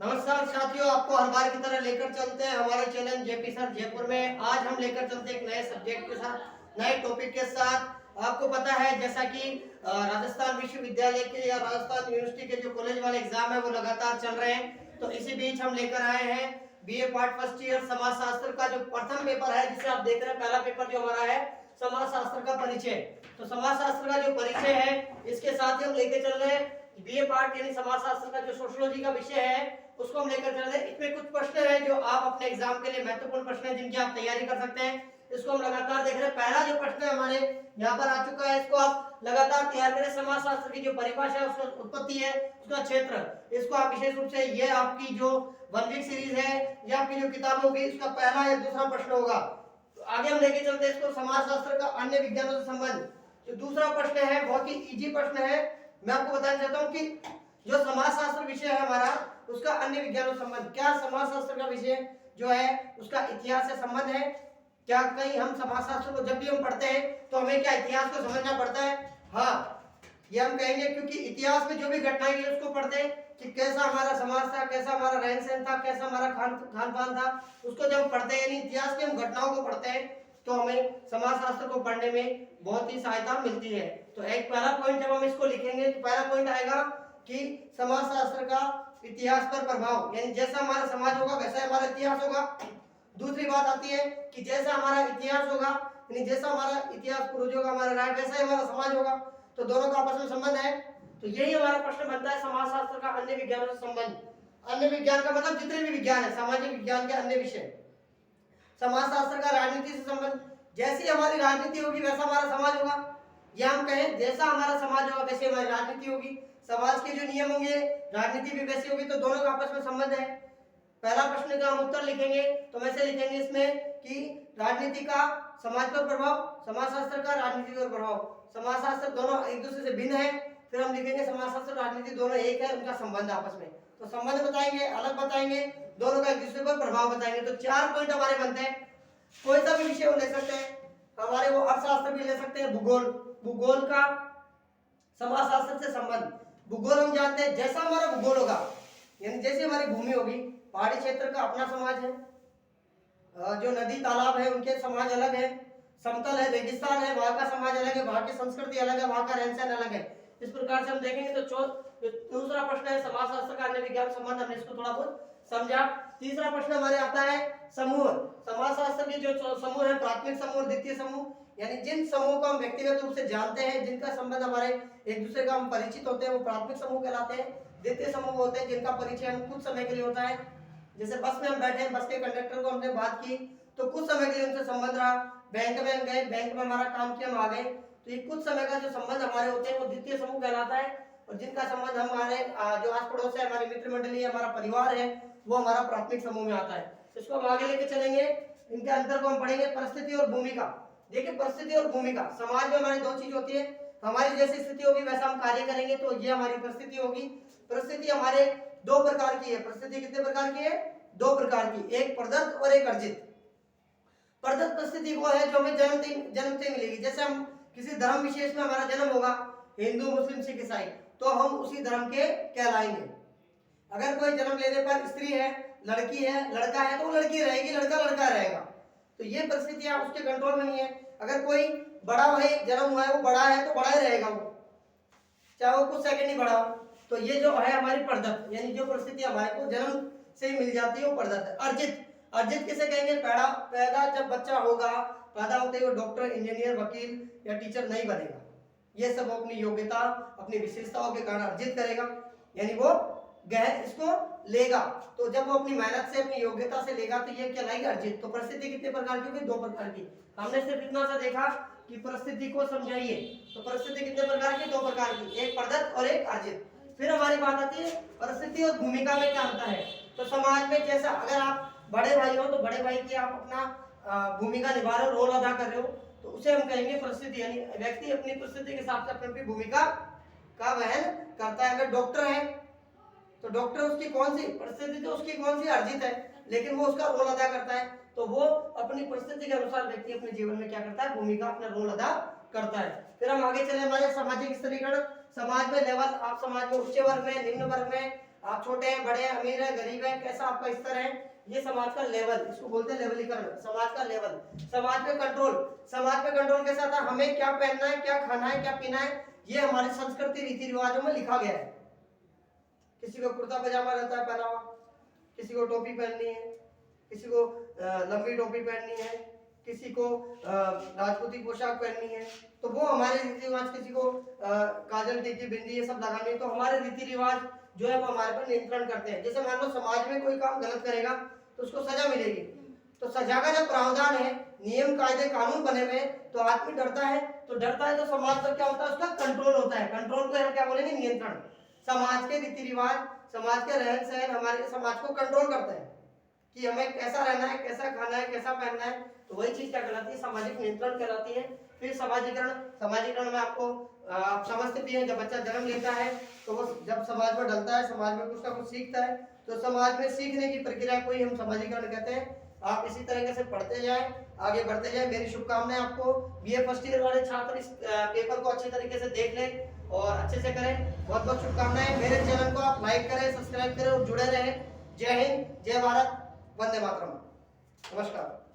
नमस्कार साथियों, आपको हर बार की तरह लेकर चलते हैं हमारे चैनल जेपी सर जयपुर में। आज हम लेकर चलते हैं एक नए सब्जेक्ट के साथ, नए टॉपिक के साथ। आपको पता है जैसा कि राजस्थान विश्वविद्यालय के या राजस्थान यूनिवर्सिटी के जो कॉलेज वाले एग्जाम है वो लगातार चल रहे हैं। तो इसी बीच हम लेकर आए हैं बीए पार्ट फर्स्ट ईयर समाजशास्त्र का जो प्रथम पेपर है, जिसे आप देख रहे हैं। पहला पेपर जो हमारा है समाजशास्त्र का परिचय। तो समाजशास्त्र का जो परिचय है इसके साथ ही हम लेके चल रहे हैं बीए पार्ट यानी समाजशास्त्र का जो सोशियोलॉजी का विषय है उसको हम लेकर चल रहे हैं। इसमें कुछ प्रश्न है जो आप अपने एग्जाम के लिए महत्वपूर्ण प्रश्न है, जिनकी आप तैयारी कर सकते हैं। इसको हम लगातार देख रहे हैं। पहला जो प्रश्न है हमारे यहाँ पर आ चुका है, इसको आप लगातार तैयार करें। समाजशास्त्र की जो परिभाषा है, उसका उत्पत्ति है, उसका क्षेत्र, इसको आप विशेष रूप से, ये आपकी जो 1 वीक सीरीज है या आपकी जो किताब होगी, इसका पहला या दूसरा प्रश्न होगा। तो आगे हम लेके चलते हैं इसको, समाजशास्त्र का अन्य विज्ञानों से संबंध। जो दूसरा प्रश्न है बहुत ही इजी प्रश्न है। मैं आपको बताना चाहता हूँ कि जो समाजशास्त्र विषय है हमारा, उसका अन्य विज्ञानों से संबंध। क्या समाजशास्त्र का विषय जो है उसका इतिहास से संबंध है? क्या कहीं हम समाजशास्त्र को जब भी हम पढ़ते हैं तो हमें क्या इतिहास को समझना पड़ता है? हाँ, ये हम कहेंगे, क्योंकि इतिहास में जो भी घटनाएं हैं उसको पढ़ते हैं कि कैसा हमारा समाज था, कैसा हमारा रहन सहन था, कैसा हमारा खान पान था। उसको जब हम पढ़ते हैं, यानी इतिहास की हम घटनाओं को पढ़ते हैं, तो हमें समाजशास्त्र को पढ़ने में बहुत ही सहायता मिलती है। तो एक पहला पॉइंट जब हम इसको लिखेंगे तो पहला पॉइंट आएगा कि समाजशास्त्र का इतिहास पर प्रभाव, यानी जैसा हमारा समाज होगा वैसा हमारा इतिहास होगा। दूसरी बात आती है कि जैसा हमारा इतिहास होगा, यानी जैसा हमारा इतिहास पूर्वजों का हमारा रहा है, वैसा ही हमारा समाज होगा। तो दोनों का आपस में संबंध है। तो यही हमारा प्रश्न बनता है, समाजशास्त्र का अन्य विज्ञानों से संबंध। अन्य विज्ञान का मतलब जितने भी विज्ञान है, सामाजिक विज्ञान के अन्य विषय। समाजशास्त्र का राजनीति से संबंध, जैसी हमारी राजनीति होगी वैसा हमारा समाज होगा। या हम कहें जैसा हमारा समाज होगा वैसे हमारी राजनीति होगी। समाज के जो नियम होंगे, राजनीति भी वैसी होगी। तो दोनों का आपस में संबंध है। पहला प्रश्न का हम उत्तर लिखेंगे तो वैसे लिखेंगे इसमें कि राजनीति का समाज पर प्रभाव, समाजशास्त्र का राजनीति पर प्रभाव। समाजशास्त्र दोनों एक दूसरे से भिन्न है। फिर हम लिखेंगे समाजशास्त्र राजनीति दोनों एक है, उनका संबंध आपस में। तो संबंध बताएंगे, अलग बताएंगे, दोनों का एक दूसरे पर प्रभाव बताएंगे। तो 4 पॉइंट हमारे बनते हैं। कोई सा भी विषय वो ले सकते हैं हमारे, वो अर्थशास्त्र भी ले सकते हैं, भूगोल, भूगोल का समाजशास्त्र से संबंध। भूगोल हम जानते हैं, जैसा हमारा भूगोल होगा, यानी जैसे हमारी भूमि होगी, पहाड़ी क्षेत्र का अपना समाज है, जो नदी तालाब है उनके समाज अलग है, समतल है, रेगिस्तान है, वहां का समाज अलग है, वहां की संस्कृति अलग है, वहां का रहन सहन अलग है। इस प्रकार से हम देखेंगे। तो दूसरा प्रश्न है समाजशास्त्र का अन्य विज्ञान संबंध, हमने इसको थोड़ा बहुत समझा। तीसरा प्रश्न हमारे आता है समूह। समाजशास्त्र के जो समूह है, प्राथमिक समूह और द्वितीय समूह, यानी जिन समूह को हम व्यक्तिगत रूप से जानते हैं, जिनका संबंध हमारे एक दूसरे का हम परिचित होते हैं, वो प्राथमिक समूह कहलाते हैं। द्वितीय समूह होते हैं जिनका परिचय हम कुछ समय के लिए होता है। जैसे बस में हम बैठे हैं, बस के कंडक्टर को हमने बात की तो कुछ समय के लिए उनसे संबंध रहा। बैंक में हम गए, बैंक में हमारा काम किया, हम आ गए, तो ये कुछ समय का जो संबंध हमारे होते हैं वो द्वितीय समूह कहलाता है। और जिनका संबंध हमारे जो आस पड़ोस है, हमारे मित्र मंडली है, हमारा परिवार है, वो हमारा प्राथमिक समूह में आता है। इसको हम आगे लेके चलेंगे। इनके अंतर को हम पढ़ेंगे। परिस्थिति और भूमिका। देखिए, परिस्थिति और भूमिका, समाज में हमारी 2 चीज होती है। हमारी जैसी स्थिति होगी वैसा हम कार्य करेंगे, तो ये हमारी परिस्थिति होगी। परिस्थिति हमारे 2 प्रकार की है। परिस्थिति कितने प्रकार की है? 2 प्रकार की, एक प्रदत्त और एक अर्जित। प्रदत्त परिस्थिति वो है जो हमें जन्मते मिलेगी। जैसे हम किसी धर्म विशेष में हमारा जन्म होगा, हिंदू, मुस्लिम, सिख, ईसाई, तो हम उसी धर्म के कहलाएंगे। अगर कोई जन्म लेने पर स्त्री है, लड़की है, लड़का है, तो वो लड़की रहेगी, लड़का लड़का रहेगा। तो ये परिस्थितियां उसके कंट्रोल में नहीं है। अगर कोई बड़ा भाई जन्म हुआ है, वो बड़ा है तो बड़ा ही रहेगा, वो चाहे वो कुछ सेकंड ही बड़ा हो। तो ये जो है हमारी प्रदत्त, यानी जो परिस्थिति हमारे को जन्म से ही मिल जाती है, वो प्रदत्त है। अर्जित, अर्जित किसे कहेंगे? पैदा जब बच्चा होगा, पैदा होते ही वो डॉक्टर, इंजीनियर, वकील या टीचर नहीं बनेगा। ये सब अपनी योग्यता, अपनी विशेषताओं के कारण अर्जित करेगा, यानी वो इसको लेगा। तो जब वो अपनी मेहनत से, अपनी योग्यता से लेगा, तो ये कहलाएगी अर्जित। तो परिस्थिति कितने प्रकार की होगी? 2 प्रकार की। हमने सिर्फ इतना सा देखा कि परिस्थिति को समझाइए। तो परिस्थिति कितने प्रकार की? 2 प्रकार की, एक प्रदत्त और एक अर्जित। फिर हमारी बात आती है परिस्थिति और भूमिका में क्या अंतर है। तो समाज में जैसा, अगर आप बड़े भाई हो तो बड़े भाई की आप अपना भूमिका निभा रहे हो, रोल अदा कर रहे हो, तो उसे हम कहेंगे परिस्थिति। यानी व्यक्ति अपनी परिस्थिति के हिसाब से अपनी भूमिका का वहन करता है। अगर डॉक्टर है तो डॉक्टर उसकी कौन सी परिस्थिति, तो उसकी कौन सी अर्जित है, लेकिन वो उसका रोल अदा करता है। तो वो अपनी परिस्थिति के अनुसार व्यक्ति अपने जीवन में क्या करता है? भूमिका, अपना रोल अदा करता है। फिर हम आगे चले हमारे सामाजिक स्तरीकरण। समाज में लेवल, आप समाज में उच्च वर्ग में, निम्न वर्ग में, आप छोटे हैं, बड़े हैं, अमीर हैं, गरीब हैं, कैसा आपका स्तर है, ये समाज का लेवल, इसको बोलते हैं लेवलीकरण, समाज का लेवल। समाज पे कंट्रोल, समाज पे कंट्रोल कैसा था, हमें क्या पहनना है, क्या खाना है, क्या पीना है, ये हमारी संस्कृति रीति रिवाजों में लिखा गया है। किसी को कुर्ता पजामा रहता है पहना हुआ, किसी को टोपी पहननी है, किसी को लंबी टोपी पहननी है, किसी को राजपूती पोशाक पहननी है, तो वो हमारे रीति रिवाज, किसी को काजल टीकी बिंदी ये सब लगानी है, तो हमारे रीति रिवाज जो है वो हमारे पर नियंत्रण करते हैं। जैसे मान लो समाज में कोई काम गलत करेगा तो उसको सजा मिलेगी, तो सजा का जब प्रावधान है, नियम कायदे कानून बने हुए, तो आदमी डरता है, तो समाज पर क्या होता है, उसका कंट्रोल होता है। कंट्रोल को हम क्या बोलेंगे, नियंत्रण। समाज के रीति रिवाज, समाज के रहन सहन हमारे समाज को कंट्रोल करते हैं कि हमें कैसा रहना है, कैसा खाना है, कैसा पहनना है, तो वही चीज क्या कहलाती है, सामाजिक नियंत्रण कहलाती है। फिर समाजीकरण, समाजीकरण में आपको आप समझते भी हैं, जब बच्चा जन्म लेता है तो वो जब समाज में डलता है, समाज में कुछ ना कुछ सीखता है, तो समाज में सीखने की प्रक्रिया को ही हम समाजीकरण कहते हैं। आप इसी तरीके से पढ़ते जाएं, आगे बढ़ते जाएं। मेरी शुभकामनाएं आपको। बीए फर्स्ट ईयर वाले छात्र इस पेपर को अच्छे तरीके से देख लें और अच्छे से करें। बहुत बहुत शुभकामनाएं। मेरे चैनल को आप लाइक करें, सब्सक्राइब करें और जुड़े रहें। जय हिंद, जय भारत, वंदे मातरम। नमस्कार।